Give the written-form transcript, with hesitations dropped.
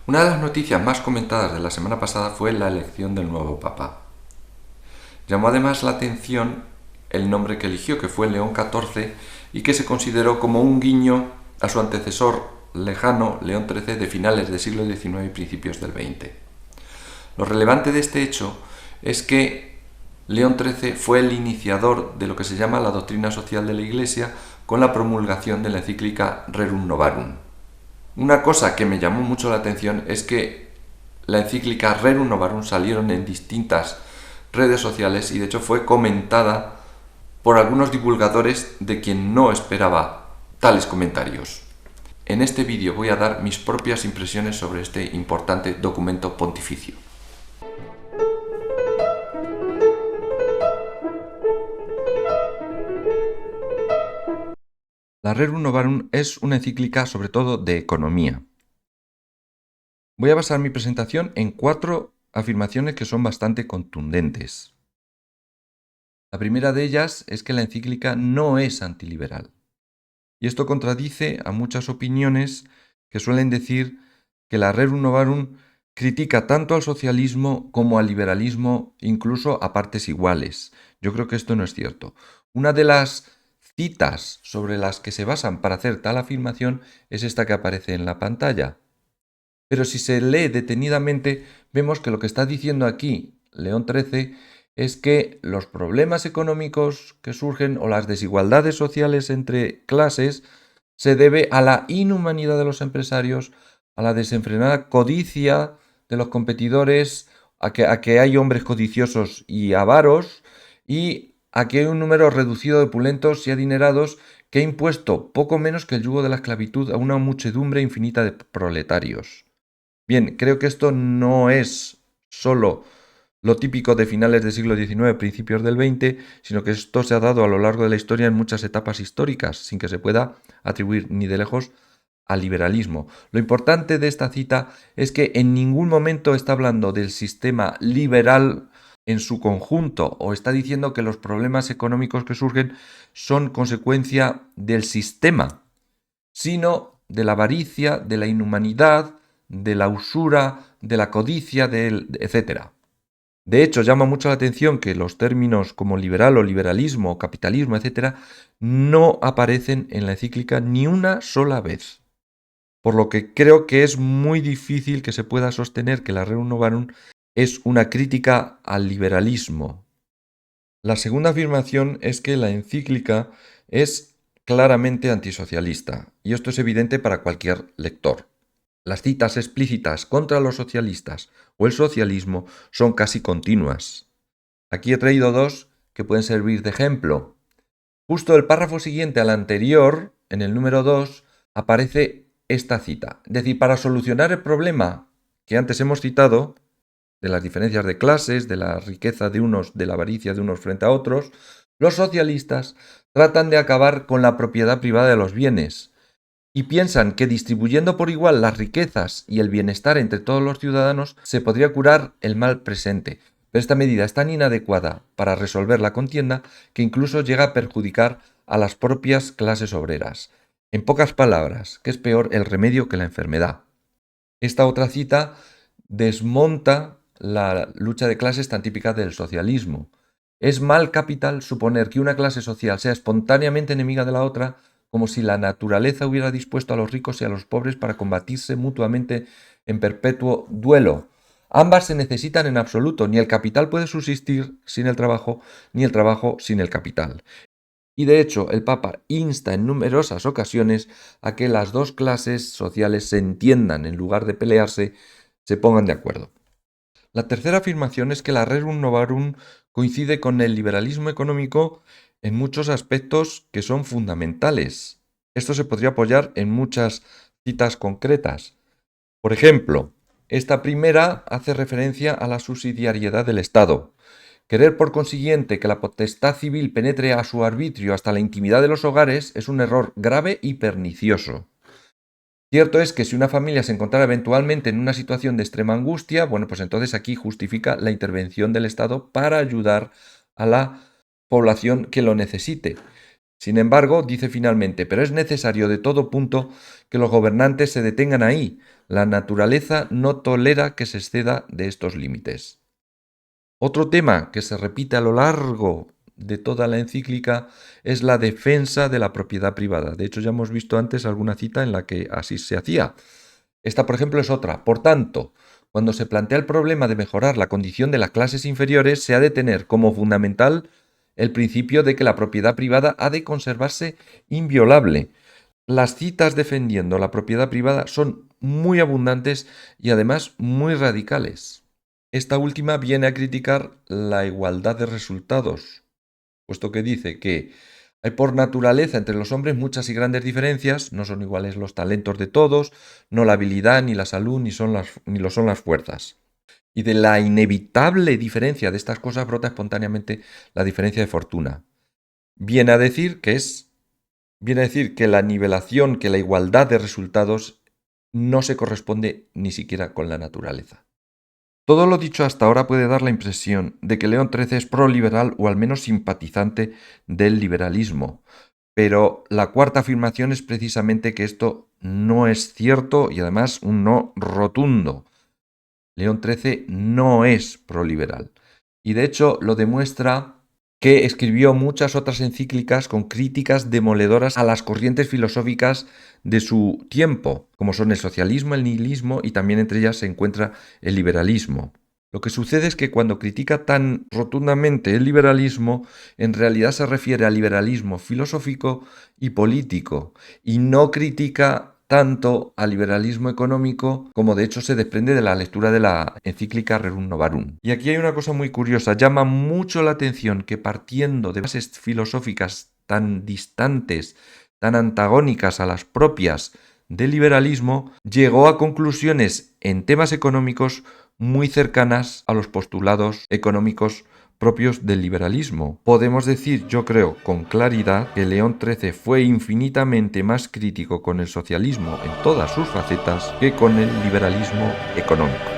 Una de las noticias más comentadas de la semana pasada fue la elección del nuevo Papa. Llamó además la atención el nombre que eligió, que fue León XIV, y que se consideró como un guiño a su antecesor lejano, León XIII, de finales del siglo XIX y principios del XX. Lo relevante de este hecho es que León XIII fue el iniciador de lo que se llama la doctrina social de la Iglesia con la promulgación de la encíclica Rerum Novarum. Una cosa que me llamó mucho la atención es que la encíclica Rerum Novarum salieron en distintas redes sociales y de hecho fue comentada por algunos divulgadores de quien no esperaba tales comentarios. En este vídeo voy a dar mis propias impresiones sobre este importante documento pontificio. La Rerum Novarum es una encíclica sobre todo de economía. Voy a basar mi presentación en 4 afirmaciones que son bastante contundentes. La primera de ellas es que la encíclica no es antiliberal. Y esto contradice a muchas opiniones que suelen decir que la Rerum Novarum critica tanto al socialismo como al liberalismo, incluso a partes iguales. Yo creo que esto no es cierto. Una de las citas sobre las que se basan para hacer tal afirmación es esta que aparece en la pantalla. Pero si se lee detenidamente, vemos que lo que está diciendo aquí León XIII es que los problemas económicos que surgen o las desigualdades sociales entre clases se debe a la inhumanidad de los empresarios, a la desenfrenada codicia de los competidores, a que hay hombres codiciosos y avaros, y a que hay un número reducido de opulentos y adinerados que ha impuesto poco menos que el yugo de la esclavitud a una muchedumbre infinita de proletarios. Bien, creo que esto no es solo lo típico de finales del siglo XIX, principios del XX, sino que esto se ha dado a lo largo de la historia en muchas etapas históricas, sin que se pueda atribuir ni de lejos al liberalismo. Lo importante de esta cita es que en ningún momento está hablando del sistema liberal en su conjunto o está diciendo que los problemas económicos que surgen son consecuencia del sistema, sino de la avaricia, de la inhumanidad, de la usura, de la codicia, etc. De hecho, llama mucho la atención que los términos como liberal o liberalismo, capitalismo, etc., no aparecen en la encíclica ni una sola vez. Por lo que creo que es muy difícil que se pueda sostener que la Rerum Novarum es una crítica al liberalismo. La segunda afirmación es que la encíclica es claramente antisocialista, y esto es evidente para cualquier lector. Las citas explícitas contra los socialistas o el socialismo son casi continuas. Aquí he traído 2 que pueden servir de ejemplo. Justo el párrafo siguiente al anterior, en el número 2, aparece esta cita. Es decir, para solucionar el problema que antes hemos citado, de las diferencias de clases, de la riqueza de unos, de la avaricia de unos frente a otros, los socialistas tratan de acabar con la propiedad privada de los bienes y piensan que distribuyendo por igual las riquezas y el bienestar entre todos los ciudadanos se podría curar el mal presente. Pero esta medida es tan inadecuada para resolver la contienda que incluso llega a perjudicar a las propias clases obreras. En pocas palabras, que es peor el remedio que la enfermedad. Esta otra cita desmonta la lucha de clases tan típica del socialismo. Es mal capital suponer que una clase social sea espontáneamente enemiga de la otra, como si la naturaleza hubiera dispuesto a los ricos y a los pobres para combatirse mutuamente en perpetuo duelo. Ambas se necesitan en absoluto, ni el capital puede subsistir sin el trabajo, ni el trabajo sin el capital. Y de hecho, el Papa insta en numerosas ocasiones a que las dos clases sociales se entiendan, en lugar de pelearse, se pongan de acuerdo. La tercera afirmación es que la Rerum Novarum coincide con el liberalismo económico en muchos aspectos que son fundamentales. Esto se podría apoyar en muchas citas concretas. Por ejemplo, esta primera hace referencia a la subsidiariedad del Estado. Querer por consiguiente que la potestad civil penetre a su arbitrio hasta la intimidad de los hogares es un error grave y pernicioso. Cierto es que si una familia se encontrara eventualmente en una situación de extrema angustia, bueno, pues entonces aquí justifica la intervención del Estado para ayudar a la población que lo necesite. Sin embargo, dice finalmente, pero es necesario de todo punto que los gobernantes se detengan ahí, La naturaleza no tolera que se exceda de estos límites. Otro tema que se repite a lo largo de toda la encíclica es la defensa de la propiedad privada. De hecho, ya hemos visto antes alguna cita en la que así se hacía. Esta, por ejemplo, es otra. Por tanto, cuando se plantea el problema de mejorar la condición de las clases inferiores, se ha de tener como fundamental el principio de que la propiedad privada ha de conservarse inviolable. Las citas defendiendo la propiedad privada son muy abundantes y además muy radicales. Esta última viene a criticar la igualdad de resultados, puesto que dice que hay por naturaleza entre los hombres muchas y grandes diferencias, no son iguales los talentos de todos, no la habilidad, ni la salud, ni lo son las fuerzas. Y de la inevitable diferencia de estas cosas brota espontáneamente la diferencia de fortuna. Viene a decir que la nivelación, que la igualdad de resultados no se corresponde ni siquiera con la naturaleza. Todo lo dicho hasta ahora puede dar la impresión de que León XIII es proliberal o al menos simpatizante del liberalismo, pero la cuarta afirmación es precisamente que esto no es cierto y además un no rotundo. León XIII no es proliberal y de hecho lo demuestra que escribió muchas otras encíclicas con críticas demoledoras a las corrientes filosóficas de su tiempo, como son el socialismo, el nihilismo y también entre ellas se encuentra el liberalismo. Lo que sucede es que cuando critica tan rotundamente el liberalismo, en realidad se refiere al liberalismo filosófico y político, y no critica tanto al liberalismo económico como de hecho se desprende de la lectura de la encíclica Rerum Novarum. Y aquí hay una cosa muy curiosa, llama mucho la atención que partiendo de bases filosóficas tan distantes, tan antagónicas a las propias del liberalismo, llegó a conclusiones en temas económicos muy cercanas a los postulados económicos propios del liberalismo. Podemos decir, yo creo, con claridad, que León XIII fue infinitamente más crítico con el socialismo en todas sus facetas que con el liberalismo económico.